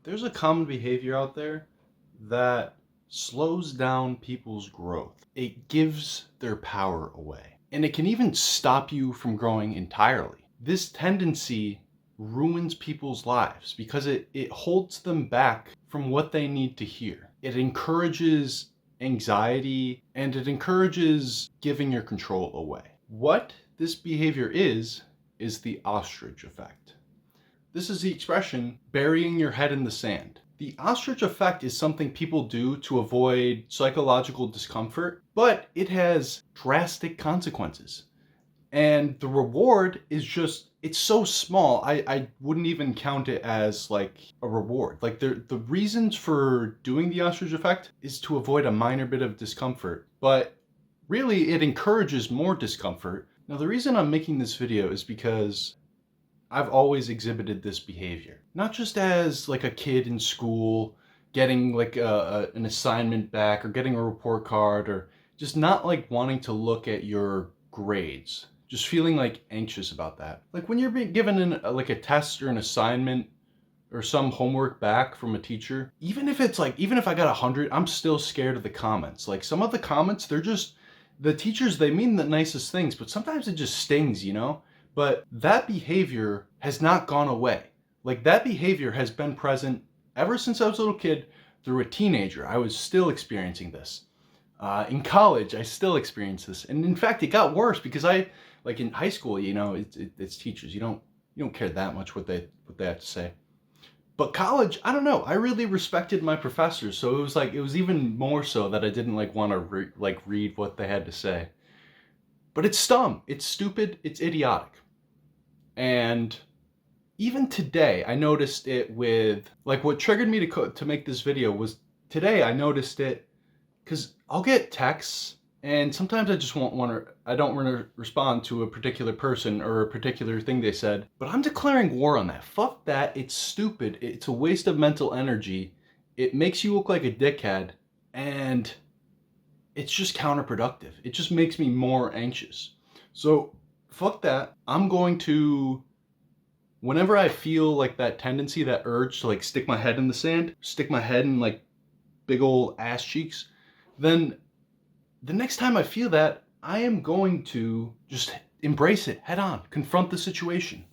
There's a common behavior out there that slows down people's growth. It gives their power away. And it can even stop you from growing entirely. This tendency ruins people's lives because it holds them back from what they need to hear. It encourages anxiety and it encourages giving your control away. What this behavior is the ostrich effect. This is the expression, burying your head in the sand. The ostrich effect is something people do to avoid psychological discomfort, but it has drastic consequences. And the reward is just, it's so small, I wouldn't even count it as like a reward. Like the reasons for doing the ostrich effect is to avoid a minor bit of discomfort, but really it encourages more discomfort. Now the reason I'm making this video is because I've always exhibited this behavior. Not just as like a kid in school getting like an assignment back or getting a report card or just not like wanting to look at your grades. Just feeling like anxious about that. Like when you're being given like a test or an assignment or some homework back from a teacher, even if it's like, even if I got 100, I'm still scared of the comments. Like some of the comments, they're just, the teachers, they mean the nicest things, but sometimes it just stings, you know? But that behavior has not gone away. Like that behavior has been present ever since I was a little kid through a teenager. I was still experiencing this. In college, I still experienced this. And in fact, it got worse because like in high school, you know, it's teachers. You don't care that much what they have to say. But college, I don't know. I really respected my professors. So it was even more so that I didn't like want to read what they had to say. But it's dumb, it's stupid, it's idiotic. And even today, I noticed it with, like what triggered me to make this video was today I noticed it because I'll get texts and sometimes I just I don't want to respond to a particular person or a particular thing they said, but I'm declaring war on that. Fuck that, it's stupid, it's a waste of mental energy, it makes you look like a dickhead, and it's just counterproductive. It just makes me more anxious. So fuck that. I'm going to, whenever I feel like that tendency, that urge to like stick my head in the sand, stick my head in like big old ass cheeks, then the next time I feel that, I am going to just embrace it head on, confront the situation.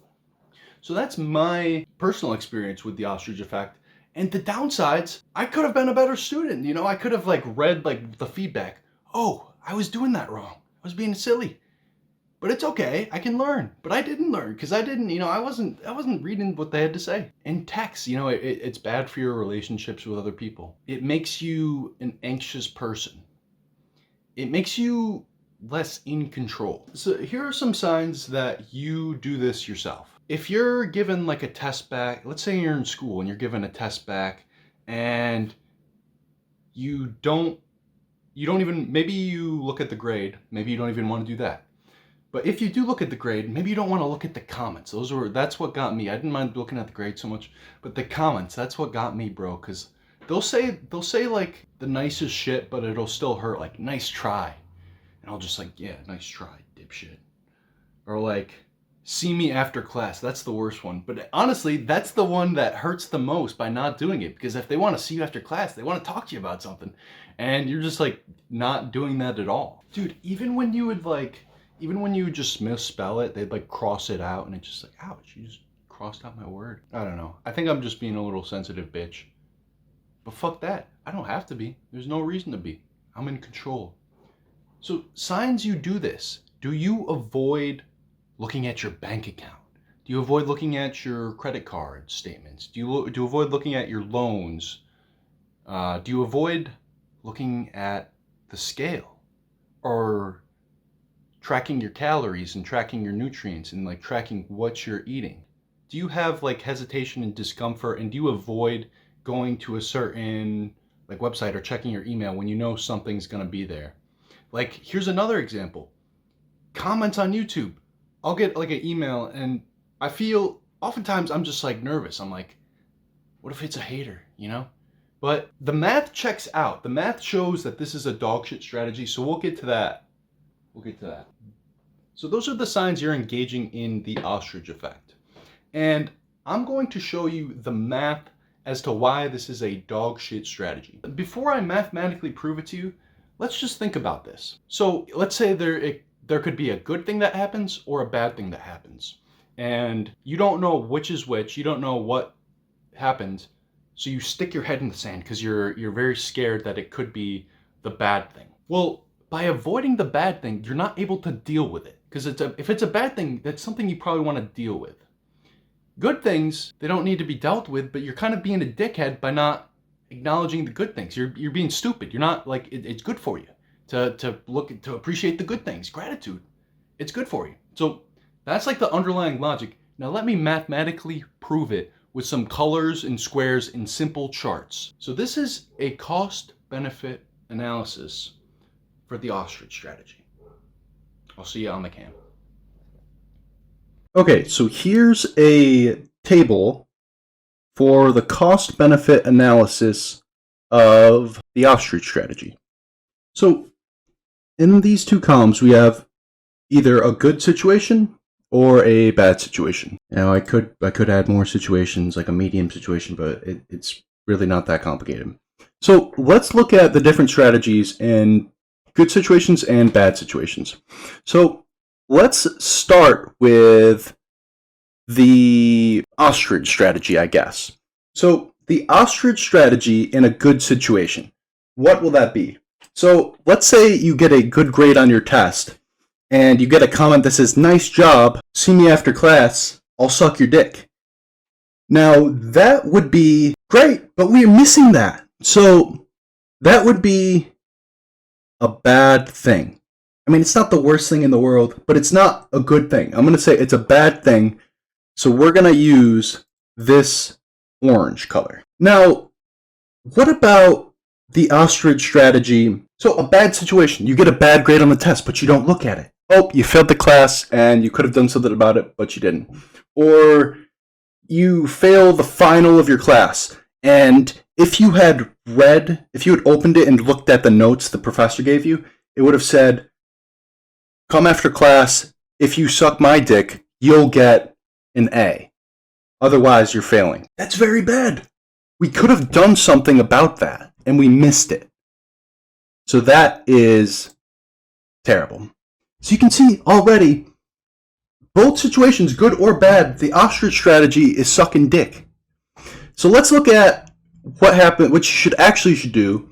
So that's my personal experience with the ostrich effect. And the downsides, I could have been a better student. You know, I could have like read like the feedback. Oh, I was doing that wrong. I was being silly. But it's okay, I can learn. But I didn't learn because I didn't, you know, I wasn't reading what they had to say. And text, you know, it's bad for your relationships with other people. It makes you an anxious person. It makes you less in control. So here are some signs that you do this yourself. If you're given like a test back, let's say you're in school and you're given a test back and you don't even, maybe you look at the grade, maybe you don't even want to do that. But if you do look at the grade, maybe you don't want to look at the comments. That's what got me. I didn't mind looking at the grade so much, but the comments, that's what got me, bro, because they'll say like the nicest shit, but it'll still hurt, like nice try. And I'll just like, yeah, nice try, dipshit. Or like, see me after class. That's the worst one. But honestly, that's the one that hurts the most by not doing it. Because if they want to see you after class, they want to talk to you about something. And you're just like not doing that at all. Dude, even when you just misspell it, they'd like cross it out and it's just like, ouch, you just crossed out my word. I don't know. I think I'm just being a little sensitive bitch. But fuck that. I don't have to be. There's no reason to be. I'm in control. So signs you do this. Do you avoid looking at your bank account? Do you avoid looking at your credit card statements? Do you avoid looking at your loans? Do you avoid looking at the scale? Or tracking your calories and tracking your nutrients and like tracking what you're eating? Do you have like hesitation and discomfort, and do you avoid going to a certain like website or checking your email when you know something's gonna be there? Like here's another example. Comments on YouTube. I'll get like an email and I feel oftentimes I'm just like nervous. I'm like, what if it's a hater, you know? But the math checks out. The math shows that this is a dog shit strategy, so we'll get to that. We'll get to that. So those are the signs you're engaging in the ostrich effect. And I'm going to show you the math as to why this is a dog shit strategy. Before I mathematically prove it to you, let's just think about this. So let's say there could be a good thing that happens or a bad thing that happens. And you don't know which is which, you don't know what happened, so you stick your head in the sand because you're very scared that it could be the bad thing. Well, by avoiding the bad thing, you're not able to deal with it because if it's a bad thing, that's something you probably want to deal with. Good things, they don't need to be dealt with, but you're kind of being a dickhead by not acknowledging the good things. You're being stupid. You're not like it's good for you to appreciate the good things. Gratitude, it's good for you. So that's like the underlying logic. Now let me mathematically prove it with some colors and squares in simple charts. So this is a cost-benefit analysis for the ostrich strategy. I'll see you on the cam. Okay, so here's a table for the cost-benefit analysis of the ostrich strategy. So in these two columns, we have either a good situation or a bad situation. Now I could add more situations, like a medium situation, but it's really not that complicated. So let's look at the different strategies in good situations and bad situations. So let's start with the ostrich strategy, I guess. So the ostrich strategy in a good situation, what will that be? So let's say you get a good grade on your test and you get a comment that says, "Nice job, see me after class, I'll suck your dick." Now that would be great, but we're missing that. So that would be a bad thing. I mean, it's not the worst thing in the world, but it's not a good thing. I'm going to say it's a bad thing. So we're going to use this orange color. Now, what about the ostrich strategy? So a bad situation, you get a bad grade on the test, but you don't look at it. Oh, you failed the class and you could have done something about it, but you didn't. Or you fail the final of your class, and if you had opened it and looked at the notes the professor gave you, it would have said, "Come after class, if you suck my dick, you'll get an A. Otherwise, you're failing." That's very bad. We could have done something about that, and we missed it. So that is terrible. So you can see already, both situations, good or bad, the ostrich strategy is sucking dick. So let's look at what happened, what you should do.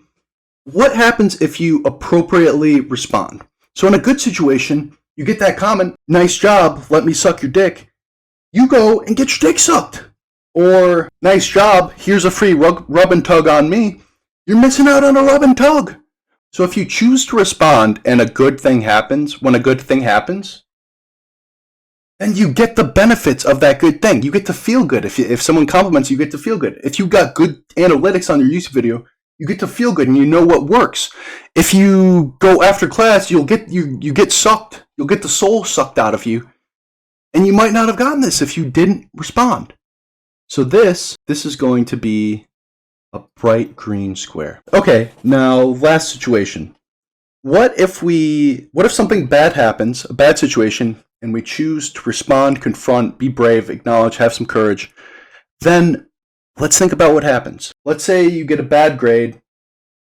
What happens if you appropriately respond? So in a good situation, you get that comment, "Nice job, let me suck your dick." You go and get your dick sucked. Or, "Nice job, here's a free rub and tug on me." You're missing out on a rub and tug. So if you choose to respond and when a good thing happens, then you get the benefits of that good thing. You get to feel good. If someone compliments you, you get to feel good. If you got good analytics on your YouTube video, you get to feel good and you know what works. If you go after class, you get sucked. You'll get the soul sucked out of you. And you might not have gotten this if you didn't respond. So this is going to be a bright green square. Okay, now last situation. What if something bad happens, a bad situation, and we choose to respond, confront, be brave, acknowledge, have some courage? Then let's think about what happens. Let's say you get a bad grade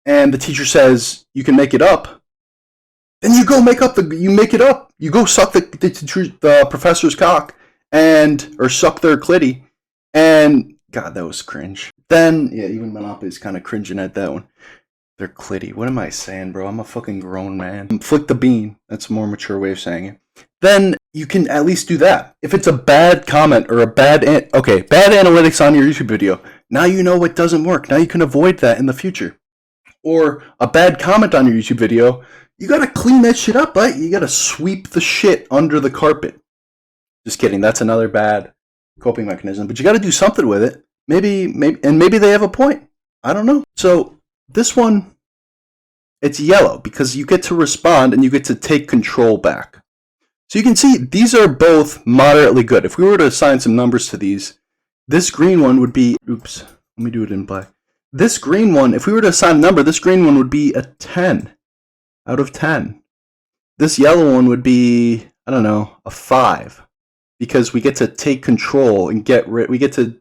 and the teacher says you can make it up. Then you go make it up. You go suck the professor's cock or suck their clitty. And God, that was cringe. Then, yeah, even Monopoly's kind of cringing at that one. They're clitty. What am I saying, bro? I'm a fucking grown man. Flick the bean. That's a more mature way of saying it. Then you can at least do that. If it's a bad comment or bad analytics on your YouTube video, now you know what doesn't work. Now you can avoid that in the future. Or a bad comment on your YouTube video, you gotta clean that shit up, right? You gotta sweep the shit under the carpet. Just kidding. That's another bad coping mechanism. But you gotta do something with it. Maybe they have a point. I don't know. So this one, it's yellow because you get to respond and you get to take control back. So you can see these are both moderately good. If we were to assign some numbers to these, this green one would be, let me do it in black. This green one, if we were to assign a number, this green one would be a 10 out of 10. This yellow one would be, I don't know, a 5 because we get to take control and we get to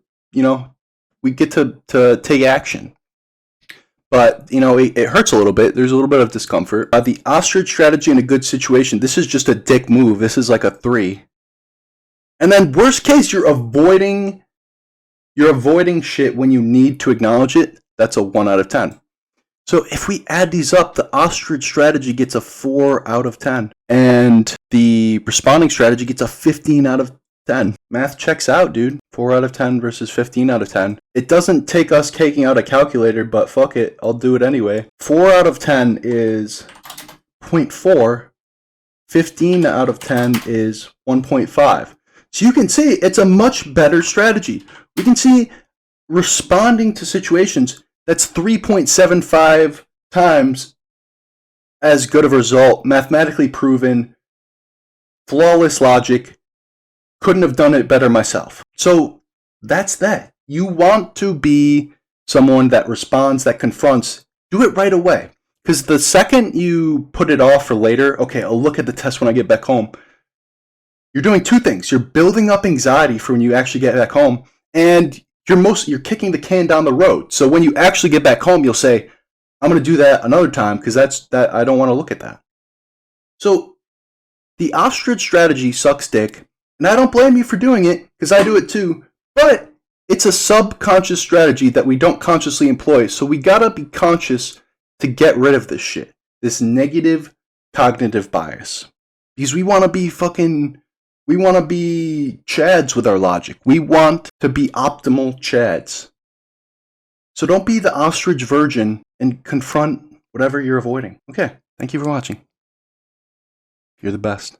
we get to take action. But, you know, it hurts a little bit. There's a little bit of discomfort. The ostrich strategy in a good situation, this is just a dick move. This is like a 3. And then worst case, you're avoiding shit when you need to acknowledge it. That's a 1 out of 10. So if we add these up, the ostrich strategy gets a 4 out of 10. And the responding strategy gets a 15 out of 10. Math checks out, dude. 4 out of 10 versus 15 out of 10. It doesn't take us taking out a calculator, but fuck it, I'll do it anyway. 4 out of 10 is 0.4. 15 out of 10 is 1.5. So you can see it's a much better strategy. We can see responding to situations, that's 3.75 times as good of a result, mathematically proven, flawless logic. Couldn't have done it better myself. So that's that. You want to be someone that responds, that confronts, do it right away. Because the second you put it off for later, okay, I'll look at the test when I get back home, you're doing 2 things. You're building up anxiety for when you actually get back home, and you're kicking the can down the road. So when you actually get back home, you'll say, I'm going to do that another time because I don't want to look at that. So the ostrich strategy sucks dick, and I don't blame you for doing it because I do it too, but it's a subconscious strategy that we don't consciously employ. So we got to be conscious to get rid of this shit, this negative cognitive bias. Because we want to be chads with our logic. We want to be optimal chads. So don't be the ostrich virgin and confront whatever you're avoiding. Okay, thank you for watching. You're the best.